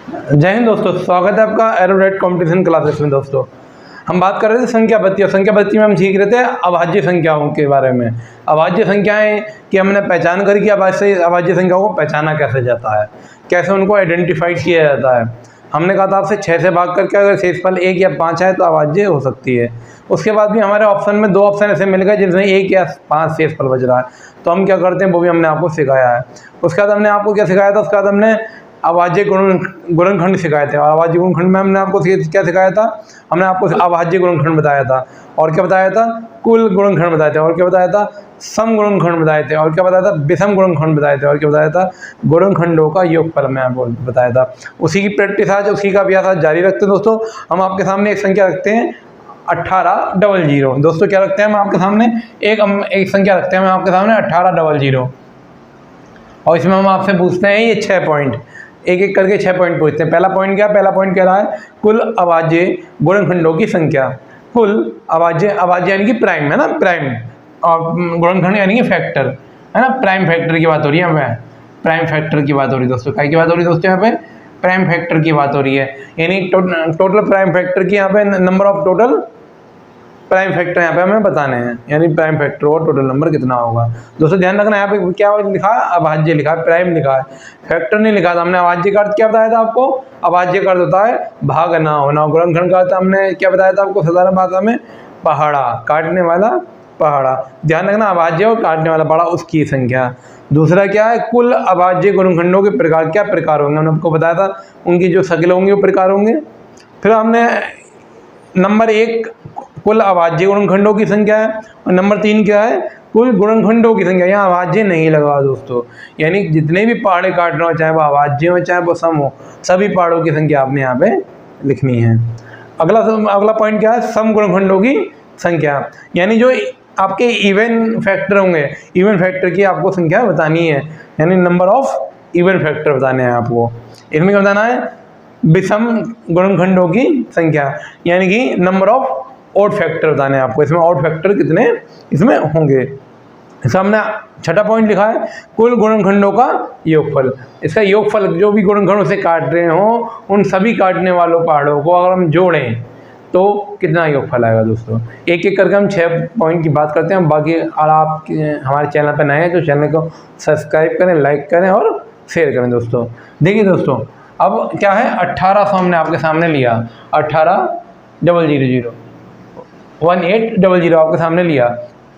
जय हिंद दोस्तों, स्वागत है आपका एरोरेट कंपटीशन क्लासेस में। दोस्तों हम बात कर रहे थे संख्या पत्ती, और संख्या पत्ती में हम सीख रहे थे अभाज्य संख्याओं के बारे में। अभाज्य संख्याएं की हमने पहचान करी कि अभाज्य संख्याओं को पहचाना कैसे जाता है, कैसे उनको आइडेंटिफाइड किया जाता है। हमने कहा था आपसे 6 से भाग करके अगर शेषफल 1 या 5 है तो अभाज्य हो सकती है। उसके बाद भी हमारे ऑप्शन में 2 ऑप्शन ऐसे मिल गए जिसमें 1 या 5 शेषफल बच रहा है, तो हम क्या करते हैं वो भी हमने आपको सिखाया है। उसके बाद हमने आपको क्या सिखाया था, उसके बाद हमने अभाज्य गुणनखंड सिखाए थे। और अभाज्य गुणनखंड में हमने आपको क्या सिखाया था, हमने आपको अभाज्य गुणनखंड बताया था, और क्या बताया था, कुल गुणनखंड बताए थे, और क्या बताया था, सम गुणनखंड बताए थे, और क्या बताया था, विषम गुणनखंड बताए थे, और क्या बताया था, गुणनखंडों का योगफल में आपको बताया था। उसी की प्रैक्टिस आज, उसी का अभ्यास आज जारी रखते हैं। दोस्तों हम आपके सामने एक संख्या रखते हैं 1800। दोस्तों क्या रखते हैं हम आपके सामने, एक संख्या रखते हैं हम आपके सामने 1800, और इसमें हम आपसे पूछते हैं ये 6 पॉइंट, एक एक करके 6 पॉइंट पूछते हैं। पहला पॉइंट क्या है, पहला पॉइंट कह रहा है कुल अभाज्य गुणनखंडों की संख्या। कुल अभाज्य यानी कि प्राइम है ना, प्राइम, और गुणनखंड यानी कि फैक्टर है ना। प्राइम फैक्टर की बात हो रही है यहाँ पे, प्राइम फैक्टर की बात हो रही है दोस्तों। क्या की बात हो रही है दोस्तों, यहाँ पे प्राइम फैक्टर की बात हो रही है, यानी टोटल प्राइम फैक्टर की, यहाँ पे number of total prime factor यहाँ पे हमें बताने हैं, यानी प्राइम फैक्टर और टोटल नंबर कितना होगा। दोस्तों ध्यान रखना, यहाँ पे क्या लिखा है, अभाज्य लिखा है, प्राइम लिखा है, फैक्टर नहीं लिखा था। हमने अभाज्य का अर्थ क्या बताया था आपको, अभाज्य का अर्थ होता है भाग ना होना। गुणनखंड का अर्थ हमने क्या बताया था आपको साधारण भाषा में, पहाड़ा, काटने वाला पहाड़ा। ध्यान रखना, अभाज्य और काटने वाला पहाड़ा उसकी संख्या। दूसरा क्या है, कुल अभाज्य गुणनखंडों के प्रकार, क्या प्रकार होंगे, हमने आपको बताया था उनकी जो शक्ल होंगी वो प्रकार होंगे। फिर हमने नंबर 1 कुल अभाज्य गुणनखंडों की संख्या है, और नंबर 3 क्या है, कुल गुणनखंडों की संख्या। यहाँ अभाज्य नहीं लगा दोस्तों, यानी जितने भी पहाड़े काटना हो, चाहे वो अभाज्य हो चाहे वो सम हो, सभी पहाड़ों की संख्या आपने यहाँ पे लिखनी है। अगला पॉइंट क्या है, सम गुणनखंडों की संख्या, यानी जो आपके इवन फैक्टर होंगे, इवन फैक्टर की आपको संख्या बतानी है, यानी नंबर ऑफ इवन फैक्टर बताने हैं आपको। इसमें क्या बताना है, विषम गुणनखंडों की संख्या, यानी कि नंबर ऑफ ऑड फैक्टर बताने हैं आपको। इसमें ऑड फैक्टर कितने इसमें होंगे। सामने छठा पॉइंट लिखा है कुल गुणनखंडों का योगफल। इसका योगफल जो भी गुणनखंडों से काट रहे हो, उन सभी काटने वालों पहाड़ों को अगर हम जोड़ें तो कितना योगफल आएगा। दोस्तों एक एक करके हम 6 पॉइंट की बात करते हैं। बाकी अगर आप हमारे चैनल पर नए हैं तो चैनल को सब्सक्राइब करें, लाइक करें और शेयर करें। दोस्तों देखिए दोस्तों, अब क्या है, 1800 हमने आपके सामने लिया, 18,000 1800 आपके सामने लिया।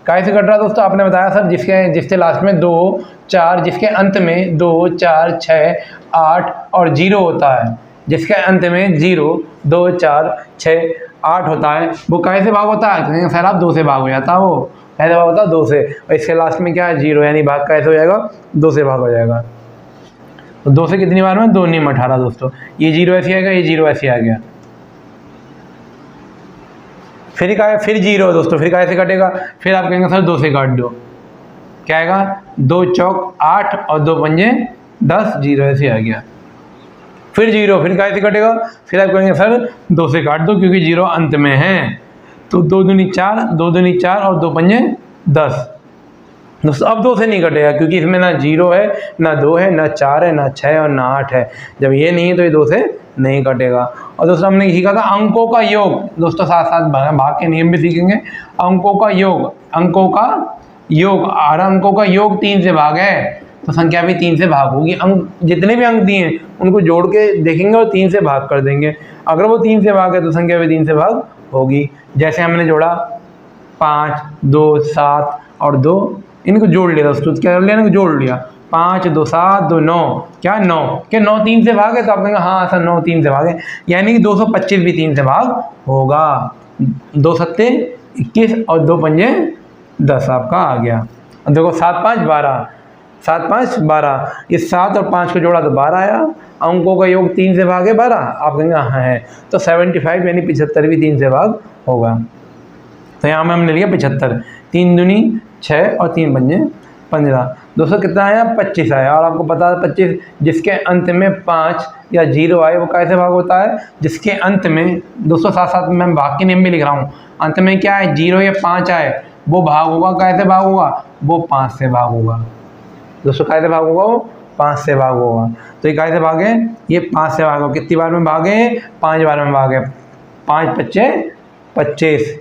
कैसे कट रहा है दोस्तों, आपने बताया सर जिसके लास्ट में 2 4, जिसके अंत में 2 4 6 8 और 0 होता है, जिसके अंत में 0 2 4 6 8 होता है, वो कैसे भाग होता है, सर आप 2 से भाग हो जाता है, वो कैसे भाग होता है 2 से, और इसके लास्ट में क्या है 0, यानी भाग कैसे हो जाएगा, 2 से भाग हो जाएगा। तो 2 से कितनी बार में, 2 नीम 18 दोस्तों। ये 0 ऐसे आएगा, ये 0 ऐसे आ गया, फिर क्या है, फिर 0 दोस्तों, फिर कैसे कटेगा, फिर आप कहेंगे सर 2 से काट दो, क्या आएगा, 2 चौक 8 और 2 पंजे 10, 0 ऐसे आ गया। फिर 0, फिर कैसे कटेगा, फिर आप कहेंगे सर 2 से काट दो क्योंकि 0 अंत में है, तो 2 दूनी 4, 2 दूनी 4 और 2 पंजे 10। दोस्तों अब 2 से नहीं कटेगा क्योंकि इसमें ना 0 है, ना 2 है, ना 4 है, ना 6 और ना 8 है। जब ये नहीं है तो ये 2 से नहीं कटेगा। और दोस्तों हमने सीखा था अंकों का योग। दोस्तों साथ साथ भाग के नियम भी सीखेंगे। अंकों का योग, अंकों का योग, 8 अंकों का योग 3 से भाग है, तो संख्या भी 3 से भाग होगी। अंक जितने भी अंक दिए हैं उनको जोड़ के देखेंगे और 3 से भाग कर देंगे। अगर वो 3 से भाग है तो संख्या भी 3 से भाग होगी। जैसे हमने जोड़ा 5 2 7 और 2, इनको जोड़ लिया दोस्तों, क्या कर लिया, इनको जोड़ लिया, 5 2 7 2 9, क्या 9, क्या 9 3 से भाग है, तो आप कहेंगे हाँ सर 9 3 से भाग है, यानी कि 225 भी 3 से भाग होगा। 2 सत्ते 21 और 2 पंजे 10 आपका आ गया। अब देखो 7 5 12, 7 5 12, इस 7 और 5 को जोड़ा तो 12 आया। अंकों का योग 3 से भाग है 12, आप कहेंगे हाँ है, तो 75 यानी 75 भी 3 से भाग होगा। तो यहाँ में हमने लिया 75, 3 दूनी 6 और 3 पंजे 15। दोस्तों कितना आया, 25 आया। और आपको पता है 25 जिसके अंत में 5 या 0 आए वो कैसे भाग होता है, जिसके अंत में, दोस्तों साथ साथ मैं भाग के नियम भी लिख रहा हूँ, अंत में क्या है 0 या 5 आए वो भाग होगा, कैसे भाग होगा, वो 5 से भाग होगा। दोस्तों कैसे भाग होगा, वो 5 से भाग होगा। तो ये कैसे भागे, ये 5 से भाग होगा। कितनी बार में भागे, 5 बार में भागे। 5 पच्चे 25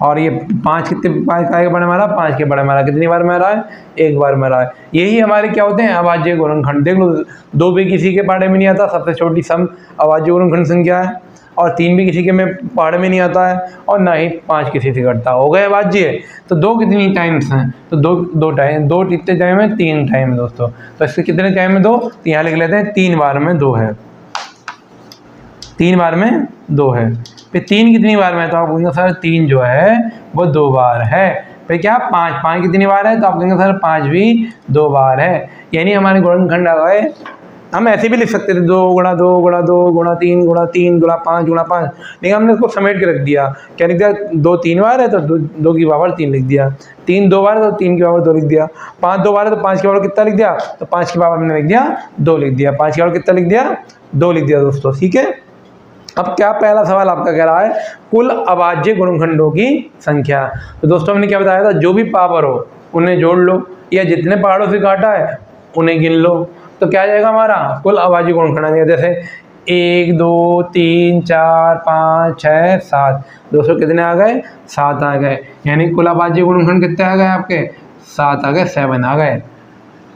और ये 5 कितने 5 के बड़े मारा, 5 के बड़े मारा। कितनी बार मारा है, 1 बार मारा है। यही हमारे क्या होते हैं, अभाज्य गुणनखंड। देख लो 2 भी किसी के पहाड़े में नहीं आता, सबसे छोटी सम अभाज्य गुणनखंड संख्या है। और 3 भी किसी के में पहाड़ में नहीं आता है, और ना ही 5 किसी से घटता। हो गए अभाज्य। तो 2 कितनी टाइम्स हैं, तो 2 टाइम, 2 कितने टाइम है, 3 टाइम दोस्तों। तो इसके कितने टाइम में 2, तो यहाँ लिख लेते हैं 3 बार में 2 है, 3 बार में 2 है। फिर 3 कितनी बार में है, तो आप कहेंगे सर 3 जो है वो 2 बार है। फिर क्या 5 कितनी बार है, तो आप कहेंगे सर 5 भी 2 बार है। यानी हमारे गुणनखंड आ गए। हम ऐसे भी लिख सकते थे 2 गुणा 2 गुणा 2 गुणा 3 गुणा 3 गुणा 5 गुणा 5, लेकिन हमने इसको समेट के रख दिया। क्या लिख दिया, 2 3 बार है तो 2 की पावर 3 लिख दिया, 3 2 बार है तो 3 की पावर 2 लिख दिया, 5 2 बार है तो 5 की पावर कितना लिख दिया, तो 5 की पावर हमने लिख दिया 2 लिख दिया, 5 की पावर कितना लिख दिया, 2 लिख दिया दोस्तों। ठीक है। अब क्या पहला सवाल आपका कह रहा है, कुल अभाज्य गुणनखंडों की संख्या। तो दोस्तों हमने क्या बताया था, जो भी पावर हो उन्हें जोड़ लो, या जितने पहाड़ों से काटा है उन्हें गिन लो। तो क्या आ जाएगा हमारा कुल अभाज्य गुणनखंड। जैसे 1 2 3 4 5 6 7, दोस्तों कितने आ गए, 7 आ गए। यानी कुल अभाज्य गुणनखंड कितने आ गए आपके, 7 आ गए, 7 आ गए।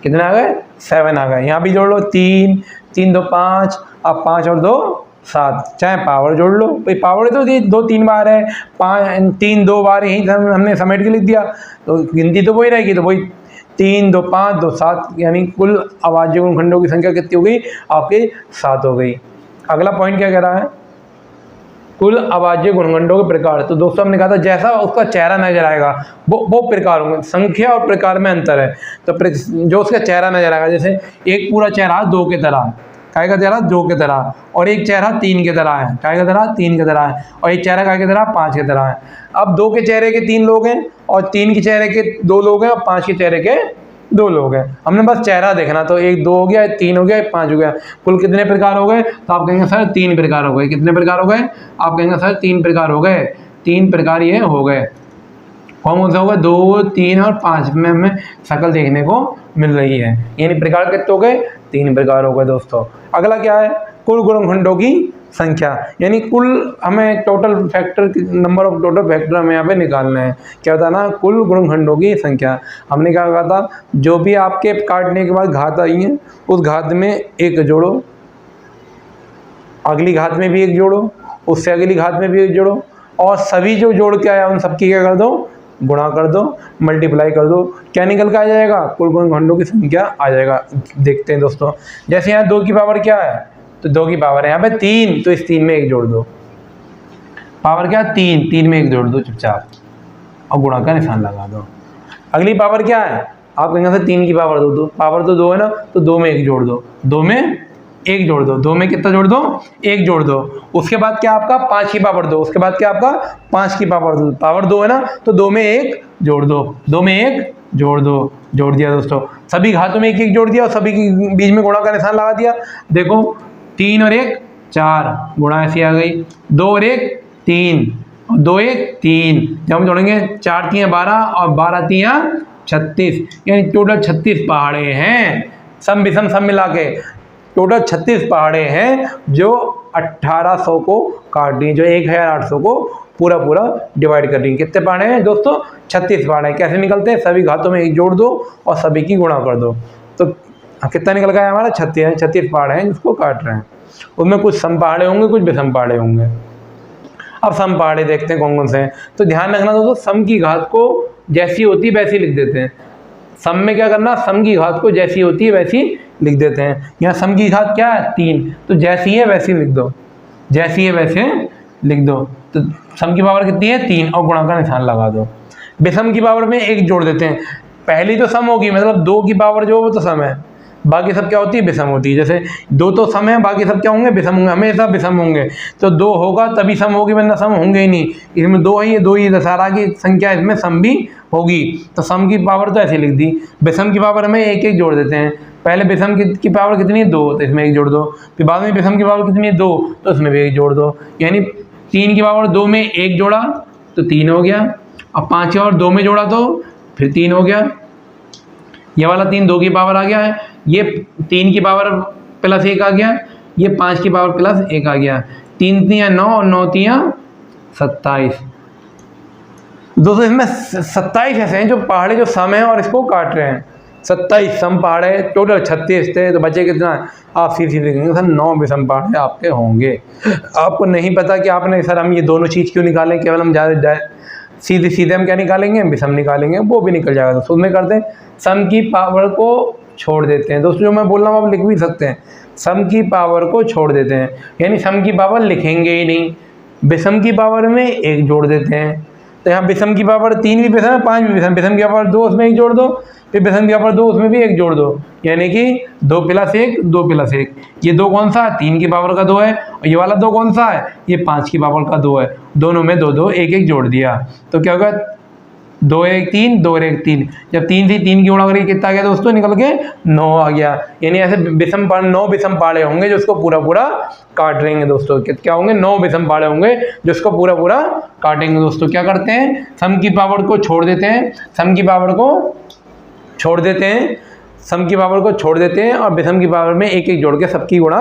कितने आ गए, 7 आ गए। यहाँ भी जोड़ लो, 3 3 2 5, अब 5 और 2 7, चाहे पावर जोड़ लो। भाई पावर तो 2 3 बार है, 5 3 2 बार यही हमने समेट के लिख दिया, तो गिनती तो वही रहेगी। तो वही 3 2 5 2 7, यानी कुल अभाज्य गुणनखंडों की संख्या कितनी हो गई आपके, 7 हो गई। अगला पॉइंट क्या कह रहा है, कुल अभाज्य गुणनखंडों के प्रकार। तो दोस्तों हमने कहा था जैसा उसका चेहरा नजर आएगा वो प्रकार होंगे। संख्या और प्रकार में अंतर है। तो जो उसका चेहरा नजर आएगा, जैसे एक पूरा चेहरा 2 की तरह, काय का चेहरा 2 की तरह, और एक चेहरा 3 की तरह है, काय का चेहरा 3 की तरह है, और एक चेहरा काय की तरह 5 की तरह है। अब 2 के चेहरे के 3 लोग हैं, और 3 के चेहरे के 2 लोग हैं, और 5 के चेहरे के 2 लोग हैं। हमने बस चेहरा देखना, तो 1 2 हो गया, 3 हो गया, 5 हो गया। कुल कितने प्रकार हो गए, तो आप कहेंगे सर 3 प्रकार हो गए। कितने प्रकार हो गए, आप कहेंगे सर 3 प्रकार हो गए। 3 प्रकार ये हो गए। कौन सा होगा, 2 3 और 5 में हमें शक्ल देखने को मिल रही है। यानी प्रकार कितने हो गए, 3 प्रकार हो गए दोस्तों। अगला क्या है, कुल गुणनखंडों की संख्या। यानी कुल हमें total factor, number of total factor हमें यहाँ पे निकालना है। क्या होता है ना, कुल गुणनखंडों की संख्या। हमने क्या कहा था, जो भी आपके काटने के बाद घात आई है उस घात में 1 जोड़ो, अगली घात में भी 1 जोड़ो, उससे अगली घात में भी 1 जोड़ो, और सभी जो जोड़ के आया उन सबकी क्या कर दो, गुणा कर दो, मल्टीप्लाई कर दो। क्या निकल के आ जाएगा, कुल गुणनखंडों की संख्या आ जाएगा। देखते हैं दोस्तों, जैसे यहाँ 2 की पावर क्या है, तो 2 की पावर है यहाँ पे 3, तो इस 3 में 1 जोड़ दो। पावर क्या, 3, 3 में 1 जोड़ दो चुपचाप, और गुणा का निशान लगा दो। अगली पावर क्या है, आप कहेंगे सर 3 की पावर 2, पावर तो 2 है ना, तो 2 में 1 जोड़ दो, 2 में 1 जोड़ दो, 2 में कितना जोड़ दो, 1 जोड़ दो। उसके बाद क्या आपका 5 की पावर 2, उसके बाद क्या आपका 5 की पावर 2, पावर 2 है ना, तो 2 में 1 जोड़ दो, 2 में 1 जोड़ दो, जोड़ दिया दोस्तों। सभी घातों में 1 1 जोड़ दिया, और सभी के बीच में गुणा का निशान लगा दिया। देखो 3 और 1 4, गुणा ऐसी आ गई। 2 और 1 3, 2 1 3, जब हम जोड़ेंगे 4 3 12, और 12 3 36, यानी टोटल 36 पहाड़े हैं। सम विषम सब मिला के टोटल 36 पहाड़े हैं, जो 1800 को काट दी, जो 1800 को पूरा डिवाइड कर दी। कितने पहाड़े हैं दोस्तों, 36 पहाड़े। कैसे निकलते हैं, सभी घातों में 1 जोड़ दो और सभी की गुणा कर दो, तो कितना निकल गया हमारा, 36 पहाड़े हैं जिसको काट रहे हैं। उनमें कुछ सम पहाड़े होंगे, कुछ विषम पहाड़े होंगे। अब सम पहाड़े देखते हैं कौन कौन से हैं। तो ध्यान रखना दोस्तों, सम की घात को जैसी होती है वैसी लिख देते हैं। सम में क्या करना, सम की घात को जैसी होती है वैसी लिख देते हैं। यहाँ सम की घात क्या है, 3, तो जैसी है वैसी लिख दो, जैसी है वैसे लिख दो। तो सम की पावर कितनी है, 3, और गुणा का निशान लगा दो। विषम की पावर में 1 जोड़ देते हैं। पहली तो सम होगी, मतलब 2 की पावर जो वो तो सम है, बाकी सब क्या होती है, विषम होती है। जैसे 2 तो सम है, बाकी सब क्या होंगे, विषम होंगे, हमेशा विषम होंगे। तो 2 होगा तभी सम होगी, वरना सम होंगे ही नहीं। इसमें 2 है, ये 2 ही दशहरा की संख्या, इसमें सम भी होगी। तो सम की पावर तो ऐसे लिख दी। विषम की पावर में 1 1 जोड़ देते हैं। पहले विषम की पावर कितनी है, 2, तो इसमें 1 जोड़ दो। फिर बाद में विषम की पावर कितनी है, 2, तो इसमें भी 1 जोड़ दो। यानी 3 की पावर 2 में 1 जोड़ा तो 3 हो गया। अब 5 और 2 में जोड़ा तो फिर 3 हो गया। ये वाला 3 2 की पावर आ गया है, ये 3 की पावर प्लस 1 आ गया, ये 5 की पावर प्लस 1 आ गया। 3 तियाँ 9 और 9 तियाँ 27। दोस्तों इसमें 27 ऐसे हैं जो पहाड़े जो सम है और इसको काट रहे हैं। 27 सम पहाड़े, टोटल 36 थे, तो बचे कितना? आप सीधी देखेंगे सर 9 विषम पहाड़े आपके होंगे। आपको नहीं पता कि आपने सर हम ये दोनों चीज़ क्यों निकालें, केवल हम ज़्यादा सीधे सीधे हम क्या निकालेंगे? विषम निकालेंगे, वो भी निकल जाएगा। दोस्तों उसमें करते हैं सम की पावर को छोड़ देते हैं। दोस्तों जो मैं बोल रहा हूँ आप लिख भी सकते हैं, सम की पावर को छोड़ देते हैं, यानी सम की पावर लिखेंगे ही नहीं, विषम की पावर में 1 जोड़ देते हैं। तो यहाँ विषम की पावर 3 भी विषम है, 5 भी विषम, विषम की पावर 2 उसमें 1 जोड़ दो, फिर विषम की पावर 2 उसमें भी 1 जोड़ दो, यानी कि 2 + 1 2 + 1। ये 2 कौन सा है? 3 की पावर का 2 है, और ये वाला 2 कौन सा है? ये 5 की पावर का 2 है। दोनों में 2 2 1 1 जोड़ दिया, तो क्या होगा? 2 1 3 2 1 3। जब 3 से 3 की गुणा करेंगे कितना आ गया दोस्तों? निकल के 9 आ गया। यानी ऐसे विषम 9 विषम पाड़े होंगे जो उसको पूरा पूरा काट रहेंगे दोस्तों। क्या होंगे? 9 विषम पाड़े होंगे जो उसको पूरा पूरा काटेंगे। दोस्तों क्या करते हैं? सम की पावर को छोड़ देते हैं, सम की पावर को छोड़ देते हैं, सम की पावर को छोड़ देते हैं, और विषम की पावर में 1 1 जोड़ के सबकी गुणा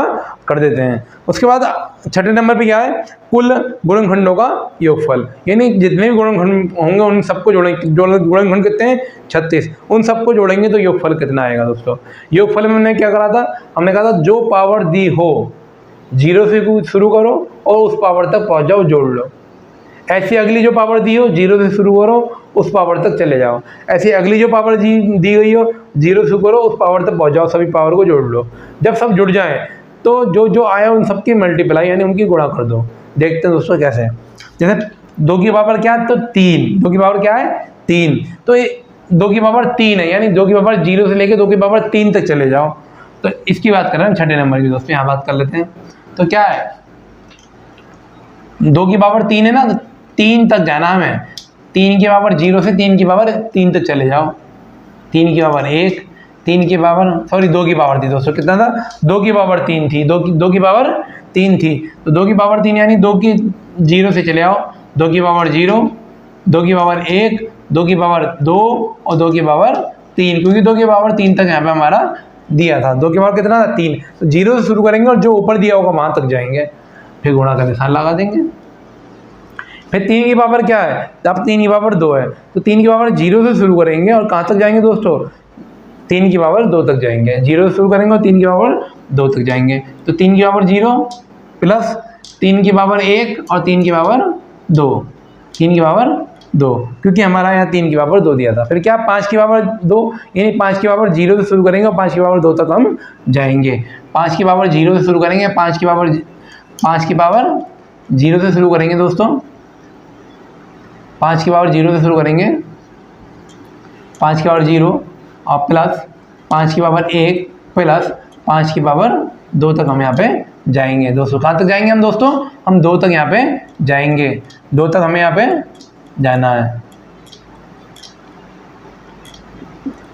कर देते हैं। उसके बाद छठे नंबर पे क्या है? कुल गुणनखंडों का योगफल, यानी जितने भी गुणनखंड होंगे उन सबको जोड़ेंगे। गुणनखंड कितने हैं? 36। उन सबको जोड़ेंगे तो योगफल कितना आएगा दोस्तों? योगफल में हमने क्या करा था? हमने कहा था जो पावर दी हो 0 से शुरू करो और उस पावर तक पहुँच जाओ, जोड़ लो। ऐसी अगली जो पावर दी हो 0 से शुरू करो, उस पावर तक चले जाओ। ऐसी अगली जो पावर दी गई हो 0 से करो, उस पावर तक पहुंच जाओ, सभी पावर को जोड़ लो। जब सब जुड़ जाएं तो जो जो आया उन सबकी मल्टीप्लाई यानी उनकी गुणा कर दो। देखते हैं दोस्तों कैसे। जैसे 2 की पावर क्या है? तो 3। 2 की पावर क्या है? 3। तो 2 की पावर 3 है, यानी 2 की पावर 0 से लेकर 2 की पावर 3 तक चले जाओ। तो इसकी बात कर रहे हैं छठे नंबर की दोस्तों, यहाँ बात कर लेते हैं। तो क्या है? 2 की पावर 3 है ना, तो 3 तक जाना हमें। 3 की पावर 0 से 3 की पावर 3 तक चले जाओ। 3 की पावर 1, 3 की पावर 2 की पावर थी दोस्तों, कितना था? 2 की पावर 3 थी, 2 की पावर 3 थी। तो 2 की पावर 3 यानी 2 की 0 से चले आओ, 2 की पावर 0, 2 की पावर 1, 2 की पावर 2 और 2 की पावर 3, क्योंकि 2 की पावर 3 तक यहाँ पे हमारा दिया था। 2 की पावर कितना था? 3। तो 0 से शुरू करेंगे और जो ऊपर दिया होगा वहाँ तक जाएंगे, फिर गुणा का निशान लगा देंगे। फिर 3 की पावर क्या है? अब 3 की पावर 2 है, तो 3 की पावर 0 से शुरू करेंगे और कहाँ तक जाएंगे दोस्तों? 3 की पावर 2 तक जाएंगे। 0 से शुरू करेंगे और 3 की पावर 2 तक जाएंगे। तो 3 की पावर 0 प्लस 3 की पावर 1 और 3 की पावर 2, 3 की पावर 2, क्योंकि हमारा यहाँ 3 की पावर 2 दिया था। फिर क्या? 5 की पावर 2, यानी 5 की पावर 0 से शुरू करेंगे और 5 की पावर 2 तक हम जाएंगे। 5 की पावर 0 से शुरू करेंगे, 5 की पावर 0 से शुरू करेंगे दोस्तों, 5 की पावर 0 से शुरू करेंगे, 5 की पावर 0 और प्लस 5 की पावर 1 प्लस 5 की पावर 2 तक हम यहाँ पे जाएंगे दोस्तों। कहाँ तक जाएंगे हम दोस्तों? हम 2 तक यहाँ पे जाएंगे, 2 तक हमें यहाँ पे जाना है।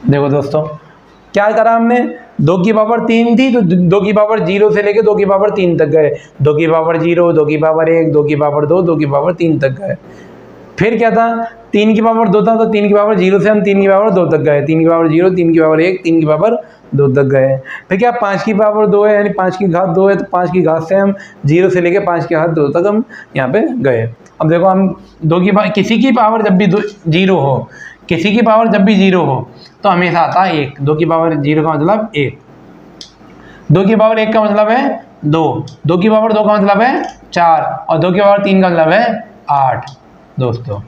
देखो दोस्तों क्या करा हमने? 2 की पावर 3 थी, तो 2 की पावर 0 से लेके 2 की पावर 3 तक गए। 2 की पावर 0, 2 की पावर 1, 2 की पावर 2, 2 की पावर 3 तक गए। फिर क्या था? 3 की पावर 2 था, तो 3 की पावर 0 से हम 3 की पावर 2 तक गए। 3 की पावर 0, 3 की पावर 1, 3 की पावर 2 तक गए। फिर क्या? 5 की पावर 2 है, यानी 5 की घात 2 है, तो 5 की घात से हम 0 से लेके 5 की घात 2 तक हम यहाँ पे गए। अब देखो हम 2 की पावर, किसी की पावर जब भी 0 हो, किसी की पावर जब भी 0 हो तो हमेशा आता है 1। 2 की पावर 0 का मतलब 1, 2 की पावर 1 का मतलब है 2, 2 की पावर 2 का मतलब है 4 और 2 की पावर 3 का मतलब है 8। दोस्तों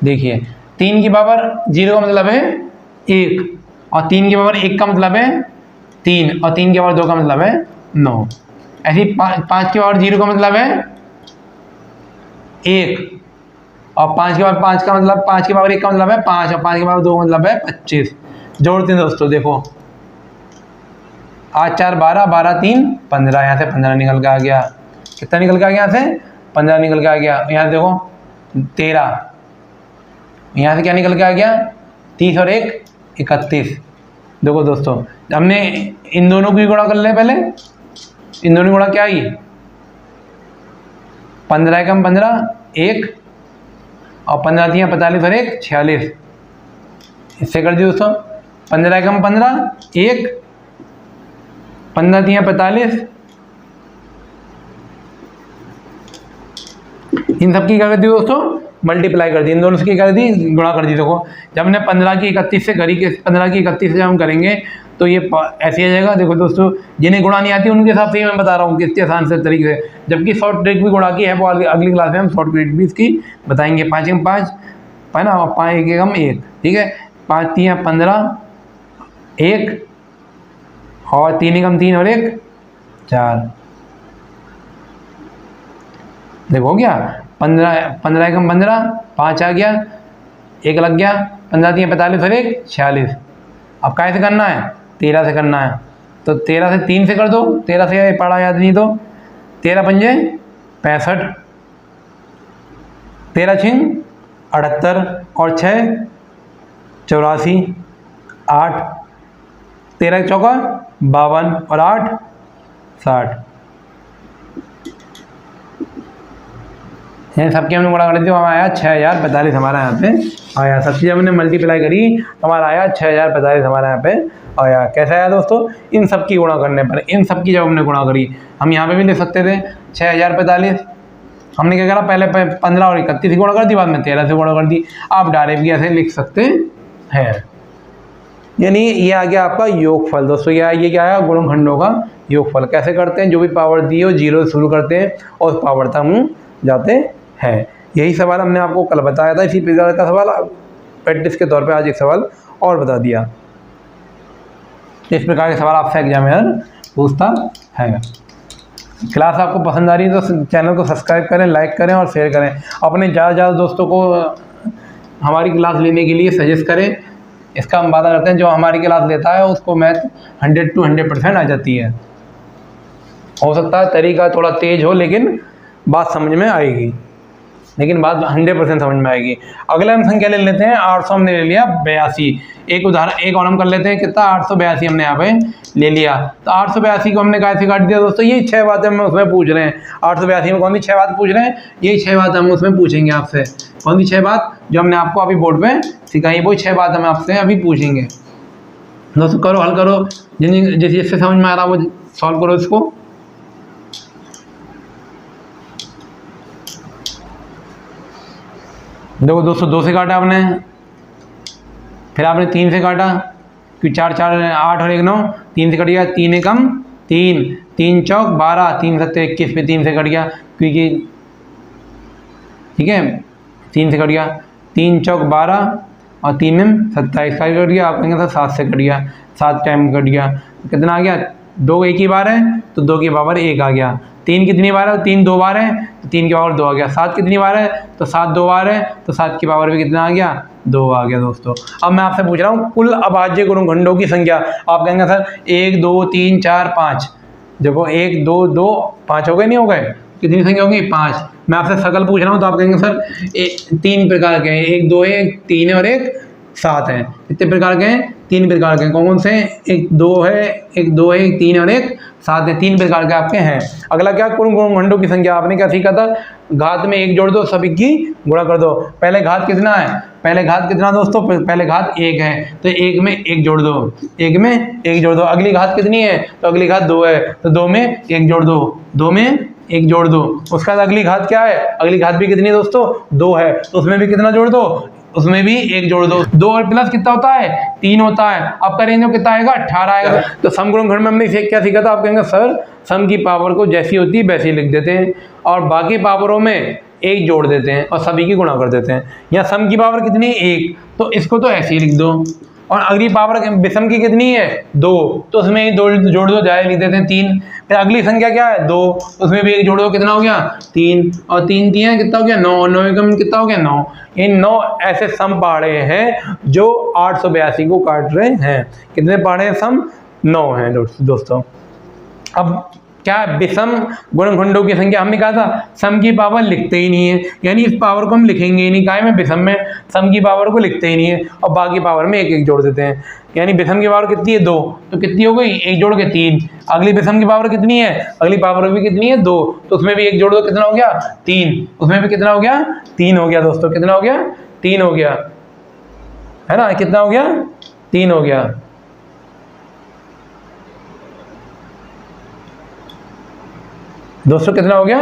देखिए 3 की पावर 0 का मतलब है 1 और 3 की पावर 1 का मतलब है 3 और 3 की पावर 2 का मतलब है 9। ऐसे ही 5 की पावर 0 का मतलब है 1 और 5 की पावर 5 का मतलब 5 की पावर 1 का मतलब है 5 और 5 की पावर 2 का मतलब है 25। जोड़ते हैं दोस्तों, देखो 8 4 12, 12 3 15, यहाँ से 15 निकल के आ गया। कितना निकल के आ गया? यहाँ से 15 निकल के आ गया। यहाँ देखो 13, यहाँ से क्या निकल के आ गया? 30 और 1 31। देखो दोस्तों हमने इन दोनों की गुणा कर ले, पहले इन दोनों की गुणा क्या आई? 15 एकम 15 1 और 15 दिया 45 और 1 46। इससे कर दिए दोस्तों 15 एकम 15 1 15 3 45, इन सब की क्या कर दी दोस्तों, मल्टीप्लाई कर दी, इन दोनों की कर दी, गुणा कर दी। देखो जब हमने 15 की 31 से करी, कि 15 की 31 से जब हम करेंगे तो ये ऐसे आ जाएगा। देखो दोस्तों, जिन्हें गुणा नहीं आती उनके हिसाब से मैं बता रहा हूँ कितने आसान से तरीके से, जबकि शॉर्ट ट्रिक भी गुणा की है, वो अगली क्लास में हम शॉर्ट ट्रिक भी इसकी बताएंगे। 5 1 5 है ना, और 5 1 1 1, ठीक है। 5 3 15 1, और 3 1 3 और 1 4। देखो हो गया 15 15 1 15, 5 आ गया, 1 लग गया, 15 3 45 और 1 46। अब कैसे करना है, 13 से करना है, तो 13 से 3 से कर दो, 13 से पढ़ा याद नहीं तो 13 पंजे 65, 13 छिंग 78 और 6 84, 8 13 चौका 52 और 8 60। सबके हमने गुणा कर दी, हमारा आया 6045 हमारा यहाँ पे आया। सब चीज़ हमने मल्टीप्लाई करी, हमारा आया 6045 हमारा यहाँ पे आया। कैसा आया दोस्तों, इन सब की गुणा करने पर, इन सब की जब हमने गुणा करी, हम यहाँ पे भी लिख सकते थे 6045। हमने क्या करा, पहले 15 और 31 की गुणा कर दी, बाद में 13 से गुणा कर दी। आप डायरेक्ट भी ऐसे लिख सकते हैं। यानी ये आ गया आपका योगफल दोस्तों। ये क्या आया, गुणनखंडों का योगफल। कैसे करते हैं, जो भी पावर दी हो 0 से शुरू करते हैं और उस पावर तक हम जाते हैं। यही सवाल हमने आपको कल बताया था, इसी प्रकार का सवाल प्रैक्टिस के तौर पे आज एक सवाल और बता दिया। इस प्रकार के सवाल आपसे एग्जामिनर पूछता है। क्लास आपको पसंद आ रही है तो चैनल को सब्सक्राइब करें, लाइक करें और शेयर करें। अपने ज़्यादा से ज़्यादा दोस्तों को हमारी क्लास लेने के लिए सजेस्ट करें। इसका हम वादा करते हैं, जो हमारी क्लास लेता है उसको मैथ 100 to 100% आ जाती है। हो सकता है तरीका थोड़ा तेज हो, लेकिन बात समझ में आएगी, लेकिन बात 100% समझ में आएगी। अगला हम संख्या ले लेते हैं 800, हमने ले लिया 82। एक उदाहरण एक और हम कर लेते हैं, कितना 882 हमने यहाँ पे ले लिया। तो 882 को हमने कैसे काट दिया दोस्तों, यही 6 बातें हम उसमें पूछ रहे हैं। 882 में कौन सी 6 बात पूछ रहे हैं, यही 6 बात हम उसमें पूछेंगे आपसे। कौन सी 6 बात, जो हमने आपको अभी बोर्ड पे सिखाई, वो 6 बात हम आपसे अभी पूछेंगे। दोस्तों करो, हल करो, जिससे समझ में आ रहा वो सॉल्व करो इसको। देखो दोस्तों, 2 से काटा आपने, फिर आपने 3 से काटा, क्योंकि 4 4 8 और 1 9, 3 से कट गया, 3 एकम 3, 3 चौक 12, 3 7 21 पे 3 से कट गया, क्योंकि ठीक है 3 से कट गया, 3 चौक 12 और 3 में 27 का कट गया। आप कहेंगे सर 7 से कट गया, 7 टाइम कट गया, कितना आ गया, 2 एक ही बार है तो 2 की पावर 1 आ गया। 3 कितनी बार है, 3 2 बार है तो 3 की पावर 2 आ गया। 7 कितनी बार है, तो 7 2 बार है तो 7 की पावर भी कितना आ गया, 2 आ गया दोस्तों। अब मैं आपसे पूछ रहा हूँ कुल अभाज्य गुणनखंडों की संख्या। आप कहेंगे सर 1 2 3 4 5, देखो 1 2 2 5 हो गए, नहीं हो गए, कितनी संख्या होगी, 5। मैं आपसे सकल पूछ रहा हूँ, तो आप कहेंगे सर 3 प्रकार के हैं, 1 2 है, 3 है और 1 7 है। कितने प्रकार के हैं, 3 प्रकार के हैं। कौन से, 1 2 है, 1 2 है, 1 3 और 1 7 है, 3 प्रकार के आपके हैं। अगला क्या, कुल गुणनखंडों की संख्या। आपने क्या सीखा था, घात में 1 जोड़ दो, सभी की गुणा कर दो। पहले घात कितना है, पहले घात कितना दोस्तों, पहले घात 1 है तो 1 में 1 जोड़ दो, 1 में 1 जोड़ दो। अगली घात कितनी है, तो अगली घात 2 है तो 2 में 1 जोड़ दो, 2 में 1 जोड़ दो। उसके बाद अगली घात क्या है, अगली घात भी कितनी है दोस्तों, 2 है तो उसमें भी कितना जोड़ दो, उसमें भी 1 जोड़ दो। 2 और प्लस कितना होता है, 3 होता है। अब करेंगे कितना आएगा, 18 आएगा। तो सम गुणनखंड में हमने क्या सीखा था, आप कहेंगे सर सम की पावर को जैसी होती है वैसी लिख देते हैं और बाकी पावरों में 1 जोड़ देते हैं और सभी की गुणा कर देते हैं। या सम की पावर कितनी है, 1, तो इसको तो ऐसे ही लिख दो। और अगली पावर विषम की कितनी है, 2, तो उसमें 1 जोड़ दो, जाए लिख देते हैं 3। फिर अगली संख्या क्या है, 2, उसमें भी 1 जोड़ दो, कितना हो गया 3, और 3 3 कितना हो गया 9, 9 एकम कितना हो गया 9। इन 9 ऐसे सम पहाड़े हैं जो 882 को काट रहे हैं। कितने पहाड़े हैं सम, 9 हैं दोस्तों। अब क्या है, विषम गुणनखंडों की संख्या हमने कहा था सम की पावर लिखते ही नहीं है, यानी इस पावर को हम लिखेंगे ही नहीं। काय में, विषम में सम की पावर को लिखते ही नहीं है और बाकी पावर में 1 1 जोड़ देते हैं। यानी विषम की पावर कितनी है, 2, तो कितनी हो गई, 1 जोड़ के 3। अगली विषम की पावर कितनी है, अगली पावर भी कितनी है, 2, तो उसमें भी 1 जोड़ दो, कितना हो गया 3, उसमें भी कितना हो गया 3 हो गया दोस्तों। कितना हो गया, 3 हो गया, है ना, कितना हो गया 3 हो गया। दोस्तों कितना हो गया,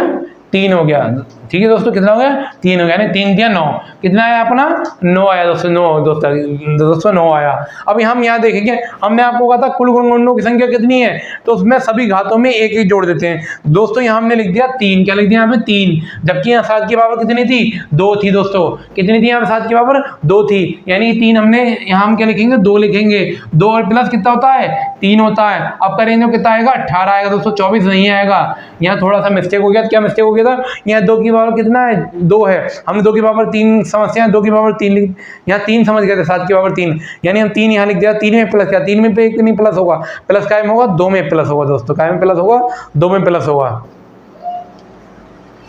3 हो गया। ठीक है दोस्तों, कितना हो गया, 3 हो गया, यानी 3 दिया 9, कितना आया अपना 9 आया दोस्तों, 9 आया। अब हम यहाँ देखेंगे, हमने आपको कहा था कुल गुणनखंडों की संख्या कितनी है, तो उसमें सभी घातों में एक एक जोड़ देते हैं दोस्तों। यहाँ हमने लिख दिया 3, क्या लिख दिया यहाँ पे 3, जबकि यहाँ 7 की पावर कितनी थी, 2 थी दोस्तों, कितनी थी यहाँ पे 7 की पावर 2 थी, यानी 3 हमने यहाँ हम क्या लिखेंगे 2 लिखेंगे, 2 और प्लस कितना होता है 3 होता है। अब करेंगे कितना आएगा 18 आएगा दोस्तों, 24 नहीं आएगा। यहाँ थोड़ा सा मिस्टेक हो गया, क्या मिस्टेक हो गया था, यहाँ 2 की पावर कितना है 2 है, हमने 2 की पावर 3 समस्या 2 की पावर 3 यहाँ 3 समझ गए थे, 7 की पावर 3, यानी हम 3 यहाँ लिख दिया। 3 में प्लस क्या, 3 में पे एक नहीं प्लस होगा, प्लस कायम होगा 2 में प्लस होगा दोस्तों, कायम प्लस होगा 2 में प्लस होगा।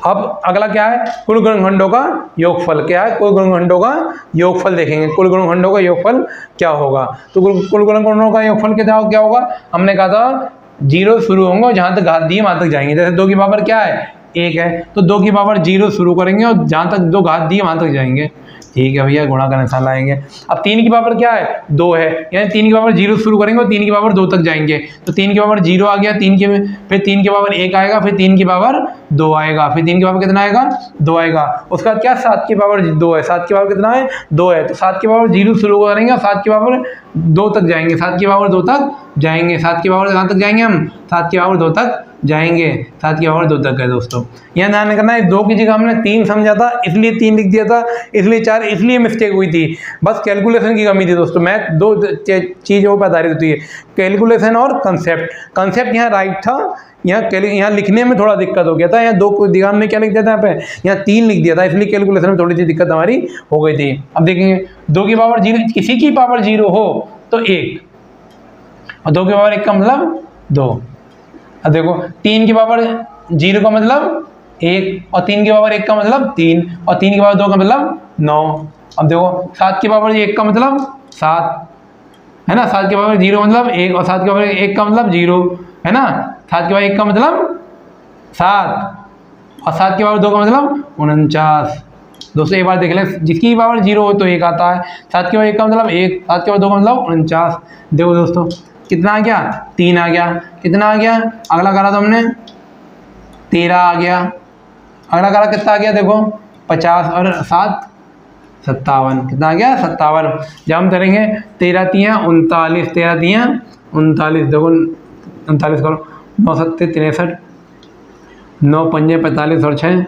अब अगला क्या है, कुल गुणनखंडों का योगफल, क्या है कुल गुणनखंडों का योगफल देखेंगे, कुल गुणनखंडों का योगफल क्या होगा। तो कुल गुणनखंडों का योगफल क्या होगा, हमने कहा था 0 शुरू होंगे और जहां तक घात दिए वहां तक जाएंगे। जैसे 2 की पावर क्या है 1 है, तो 2 की पावर 0 शुरू करेंगे और जहां तक 2 घात दिए वहां तक जाएंगे। ठीक है भैया, गुणा का निशान लाएंगे। अब 3 की पावर क्या है 2 है, यानी 3 की पावर 0 शुरू करेंगे और 3 की पावर 2 तक जाएंगे। तो 3 की पावर 0 आ गया, फिर 3 की पावर 1 आएगा, फिर 3 की पावर 2 आएगा, फिर 3 की पावर कितना आएगा 2 आएगा। उसके बाद क्या 7 की पावर 2 है, 7 की पावर कितना है 2 है, तो 7 की पावर 0 शुरू करेंगे और 7 की पावर 2 तक जाएंगे, 7 की पावर 2 तक जाएंगे, 7 की पावर कहाँ तक जाएंगे हम 7 की पावर 2 तक जाएंगे, 7 की पावर 2 तक है दोस्तों। यहाँ ध्यान करना है 2 की जगह हमने 3 समझा था इसलिए 3 लिख दिया था, इसलिए 4 इसलिए मिस्टेक हुई थी, बस कैलकुलेशन की कमी थी दोस्तों। मैथ 2 चीज़ों पर आधारित होती है, कैलकुलेशन और कंसेप्ट। कंसेप्ट यहाँ राइट था, यहाँ लिखने में थोड़ा दिक्कत हो गया था, यहाँ 2 को जगह हमने क्या लिख दिया था, यहाँ पे यहाँ 3 लिख दिया था, इसलिए कैलकुलेशन में थोड़ी सी दिक्कत हमारी हो गई थी। अब देखेंगे 2 की पावर 0, किसी की पावर 0 हो तो 1, और 2 की पावर 1 का मतलब 2। अब देखो 3 की पावर 0 का मतलब 1 और 3 की पावर 1 का मतलब 3 और 3 की पावर 2 का मतलब 9। अब देखो 7 की पावर 1 का मतलब 7 है ना, 7 की पावर 0 मतलब 1 और 7 की पावर 1 का मतलब 0 है ना, 7 की पावर 1 का मतलब 7 और 7 की पावर 2 का मतलब 49। दोस्तों एक बार देख लें, जिसकी पावर 0 हो तो 1 आता है, 7 की पावर 1 का मतलब 1, 7 की पावर 2 का मतलब 49। देखो दोस्तों कितना आ गया 3 आ गया, कितना आ गया, अगला करा तो हमने 13 आ गया, अगला करा कितना आ गया देखो 50 और 7 57, कितना आ गया 57। जब हम करेंगे 13 तियाँ 39, 13 तियाँ 39, देखो 39 करो, 9 7 63, 9 5 45 और 6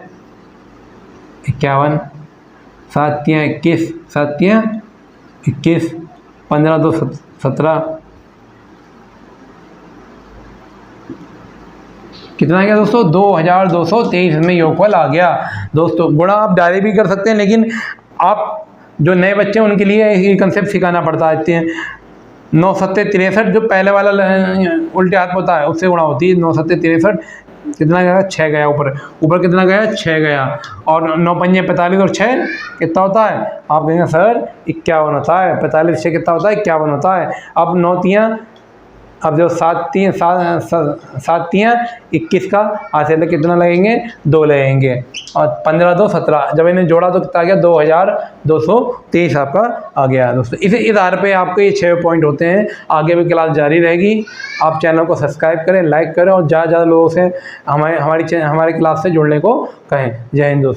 51, 7 तियाँ 21, 7 तियाँ 21, 15 2 17, कितना आ गया दोस्तों 2223 में योगफल आ गया। दोस्तों गुणा आप डायरेक्ट भी कर सकते हैं, लेकिन आप जो नए बच्चे हैं उनके लिए ये कंसेप्ट सिखाना पड़ता है। 9 7 63 जो पहले वाला उल्टे हाथ में होता है उससे गुणा होती है। 9 7 63 कितना गया 6 गया, ऊपर कितना गया 6 गया, और 9 5 45 और 6 कितना होता है, आप कहेंगे सर 51 होता है, 45 6 कितना होता है 51 होता है। अब 9 तियाँ, अब जो 7 तियाँ 21 का हाथ से कितना लगेंगे 2 लगेंगे, और 15 2 17, जब इन्हें जोड़ा तो कितना आ गया 2223 आपका आ गया। दोस्तों इस आधार पे आपके ये 6 पॉइंट होते हैं। आगे भी क्लास जारी रहेगी, आप चैनल को सब्सक्राइब करें, लाइक करें और ज़्यादा लोगों से हमारे क्लास से जुड़ने को कहें। जय हिंद दोस्तों।